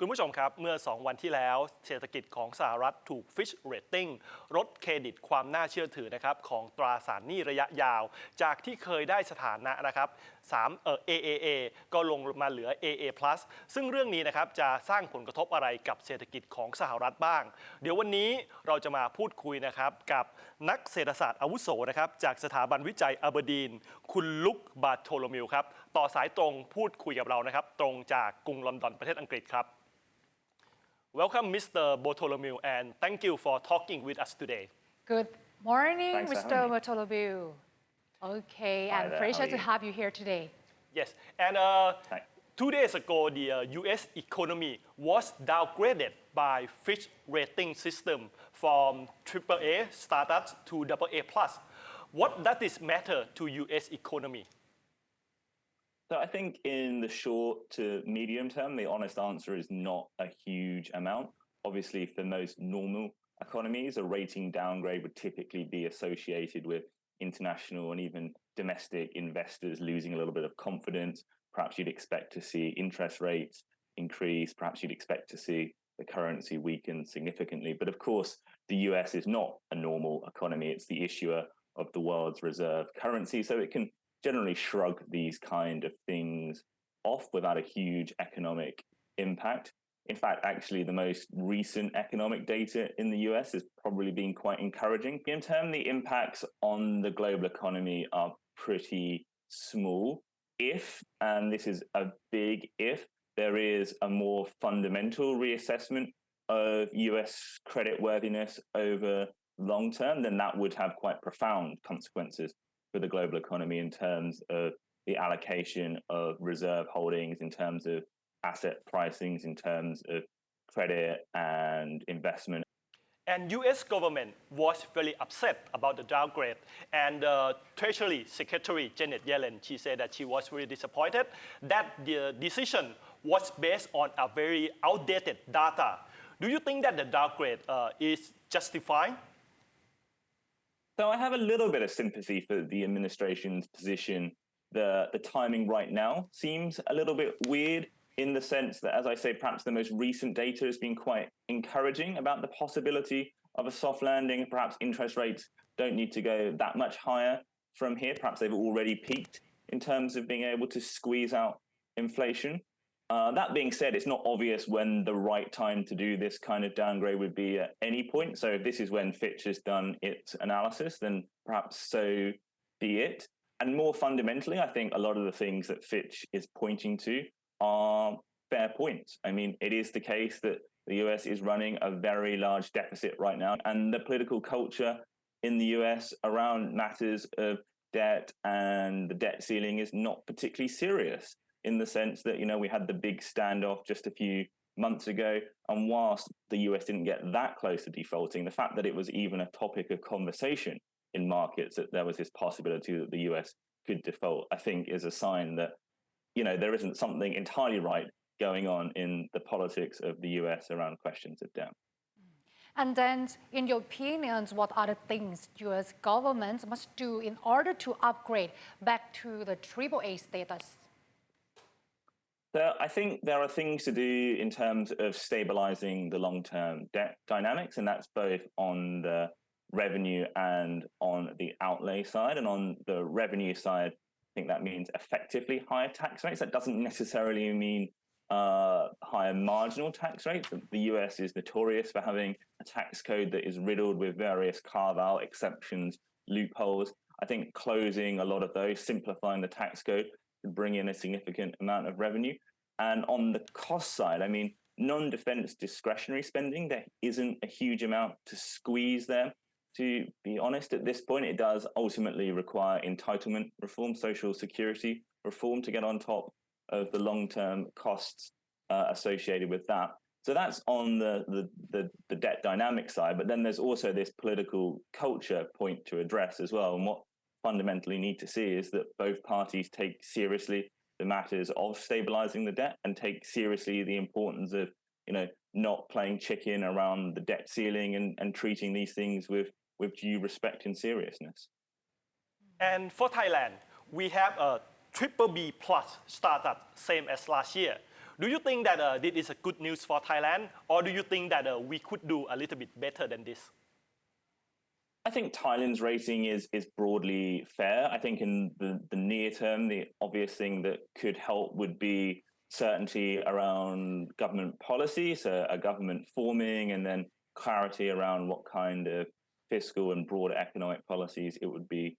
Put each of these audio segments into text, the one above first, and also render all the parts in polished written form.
คุณผู้ชมครับเมื่อ 2 วันที่แล้วเศรษฐกิจของสหรัฐถูก Fitch Rating ลดเครดิตความน่าเชื่อถือนะครับของตราสารหนี้ระยะยาวจากที่เคยได้สถานะนะครับAAA ก็ลงมาเหลือ AA+ ซึ่งเรื่องนี้นะครับจะสร้างผลกระทบอะไรกับเศรษฐกิจของสหรัฐบ้างเดี๋ยววันนี้เราจะมาพูดคุยนะครับกับนักเศรษฐศาสตร์อาวุโสนะครับจากสถาบันวิจัยอเบอร์ดีนคุณลุคบาโทโลมิวครับต่อสายตรงพูดคุยกับเรานะครับตรงจากกรุงลอนดอนประเทศอังกฤษครับWelcome, Mr. Bartholomew, and thank you for talking with us today. Good morning, Thanks Mr. Bartholomew. Okay, Hi and there, pleasure how are to you? have you here today. Yes, and 2 days ago, the U.S. economy was downgraded by Fitch rating system from AAA status to AA+. What does this matter to U.S. economy? So I think in the short to medium term, the honest answer is not a huge amount. Obviously, for most normal economies, a rating downgrade would typically be associated with international and even domestic investors losing a little bit of confidence. Perhaps you'd expect to see interest rates increase. Perhaps you'd expect to see the currency weaken significantly. But of course, the US is not a normal economy. It's the issuer of the world's reserve currency. So it can generally shrug these kind of things off without a huge economic impact. In fact, actually, the most recent economic data in the US has probably been quite encouraging. In terms, the impacts on the global economy are pretty small if, and this is a big if, there is a more fundamental reassessment of US credit worthiness over long term, then that would have quite profound consequences for the global economy in terms of the allocation of reserve holdings, in terms of asset pricings, in terms of credit and investment. And U.S. government was very upset about the downgrade. And Treasury Secretary Janet Yellen, she said that she was very disappointed that the decision was based on a very outdated data. Do you think that the downgrade is justified? So I have a little bit of sympathy for the administration's position. The timing right now seems a little bit weird in the sense that, as I say, perhaps the most recent data has been quite encouraging about the possibility of a soft landing. Perhaps interest rates don't need to go that much higher from here. Perhaps they've already peaked in terms of being able to squeeze out inflation. That being said, it's not obvious when the right time to do this kind of downgrade would be at any point. So if this is when Fitch has done its analysis, then perhaps so be it. And more fundamentally, I think a lot of the things that Fitch is pointing to are fair points. I mean, it is the case that the US is running a very large deficit right now, and the political culture in the US around matters of debt and the debt ceiling is not particularly serious, in the sense that, we had the big standoff just a few months ago. And whilst the US didn't get that close to defaulting, the fact that it was even a topic of conversation in markets that there was this possibility that the US could default, I think is a sign that, there isn't something entirely right going on in the politics of the US around questions of debt. And then, in your opinions, what are the things U.S. governments must do in order to upgrade back to the AAA status? So I think there are things to do in terms of stabilizing the long-term debt dynamics, and that's both on the revenue and on the outlay side. And on the revenue side, I think that means effectively higher tax rates. That doesn't necessarily mean higher marginal tax rates. The US is notorious for having a tax code that is riddled with various carve-out exceptions, loopholes. I think closing a lot of those, simplifying the tax code, to bring in a significant amount of revenue. And on the cost side, I mean, non-defense discretionary spending, there isn't a huge amount to squeeze there. To be honest, at this point, it does ultimately require entitlement reform, social security reform to get on top of the long-term costs associated with that. So that's on the debt dynamic side. But then there's also this political culture point to address as well. And what fundamentally need to see is that both parties take seriously the matters of stabilizing the debt and take seriously the importance of, not playing chicken around the debt ceiling and treating these things with due respect and seriousness. And for Thailand, we have a BBB plus status, same as last year. Do you think that this is a good news for Thailand, or do you think that we could do a little bit better than this? I think Thailand's rating is broadly fair. I think in the near term, the obvious thing that could help would be certainty around government policy, so a government forming, and then clarity around what kind of fiscal and broader economic policies it would be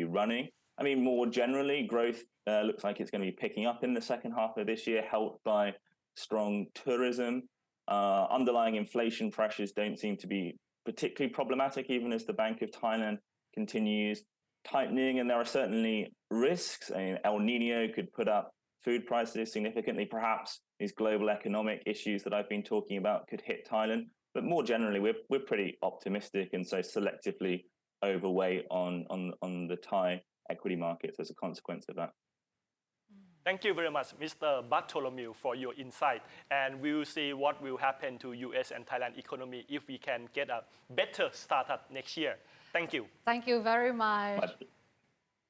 running. I mean, more generally, growth looks like it's going to be picking up in the second half of this year, helped by strong tourism. Underlying inflation pressures don't seem to be particularly problematic, even as the Bank of Thailand continues tightening. And there are certainly risks. I mean, El Nino could put up food prices significantly. Perhaps these global economic issues that I've been talking about could hit Thailand. But more generally, we're pretty optimistic and so selectively overweight on the Thai equity markets as a consequence of that. Thank you very much, Mr. Bartholomew, for your insight. And we will see what will happen to US and Thailand economy if we can get a better startup next year. Thank you. Thank you very much.